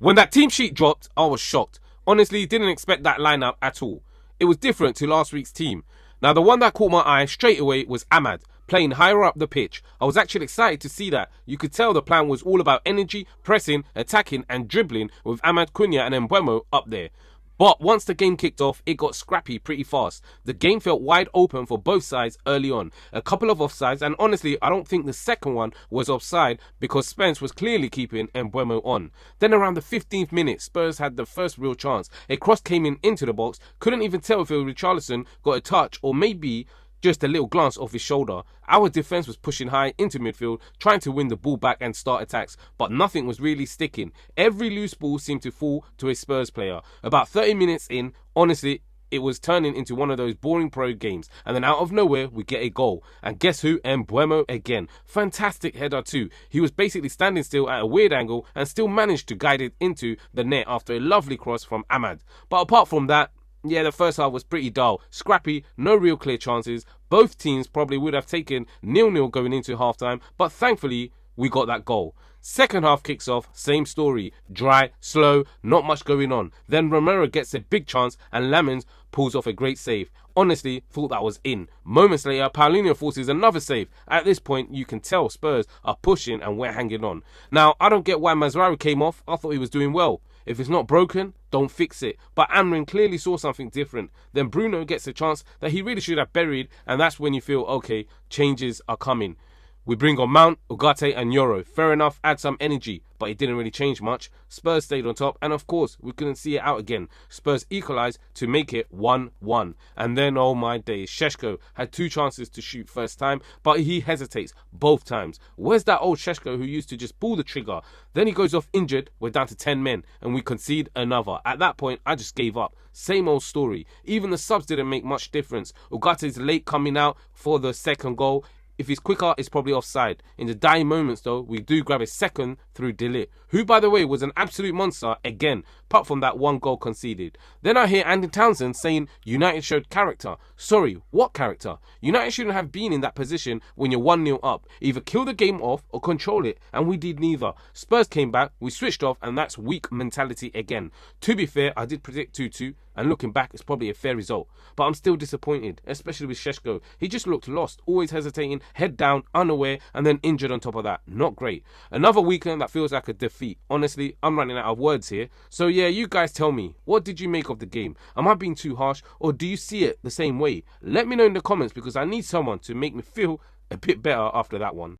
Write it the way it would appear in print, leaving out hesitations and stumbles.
When that team sheet dropped, I was shocked. Honestly, didn't expect that lineup at all. It was different to last week's team. Now, the one that caught my eye straight away was Ahmad, playing higher up the pitch. I was actually excited to see that. You could tell the plan was all about energy, pressing, attacking and dribbling with Ahmad, Cunha and Mbeumo up there. But once the game kicked off, it got scrappy pretty fast. The game felt wide open for both sides early on. A couple of offsides, and honestly, I don't think the second one was offside because Spence was clearly keeping Mbeumo on. Then around the 15th minute, Spurs had the first real chance. A cross came into the box, couldn't even tell if it was Richarlison got a touch or maybe just a little glance off his shoulder. Our defence was pushing high into midfield, trying to win the ball back and start attacks, but nothing was really sticking. Every loose ball seemed to fall to a Spurs player. About 30 minutes in, honestly, it was turning into one of those boring pro games. And then out of nowhere, we get a goal. And guess who? Mbeumo again. Fantastic header too. He was basically standing still at a weird angle and still managed to guide it into the net after a lovely cross from Ahmad. But apart from that, yeah, the first half was pretty dull, scrappy, no real clear chances. Both teams probably would have taken 0-0 going into halftime, but thankfully we got that goal. Second half kicks off, same story, dry, slow, not much going on. Then Romero gets a big chance and Lamens pulls off a great save. Honestly, thought that was in. Moments later, Paulinho forces another save. At this point, you can tell Spurs are pushing and we're hanging on. Now, I don't get why Mazraoui came off. I thought he was doing well. If it's not broken, don't fix it. But Amrin clearly saw something different. Then Bruno gets a chance that he really should have buried, and that's when you feel, okay, changes are coming. We bring on Mount, Ugarte and Yoro. Fair enough, add some energy, but it didn't really change much. Spurs stayed on top, and of course, we couldn't see it out again. Spurs equalised to make it 1-1. And then, oh my days, Šeško had 2 chances to shoot first time, but he hesitates both times. Where's that old Šeško who used to just pull the trigger? Then he goes off injured, we're down to 10 men, and we concede another. At that point, I just gave up. Same old story. Even the subs didn't make much difference. Ugarte's late coming out for the second goal. If he's quicker, it's probably offside. In the dying moments, though, we do grab a second through De Ligt, who, by the way, was an absolute monster again, apart from that 1 goal conceded. Then I hear Andy Townsend saying United showed character. Sorry, what character? United shouldn't have been in that position when you're 1-0 up. Either kill the game off or control it, and we did neither. Spurs came back, we switched off, and that's weak mentality again. To be fair, I did predict 2-2. And looking back, it's probably a fair result. But I'm still disappointed, especially with Šeško. He just looked lost, always hesitating, head down, unaware, and then injured on top of that. Not great. Another weekend that feels like a defeat. Honestly, I'm running out of words here. So yeah, you guys tell me, what did you make of the game? Am I being too harsh, or do you see it the same way? Let me know in the comments because I need someone to make me feel a bit better after that one.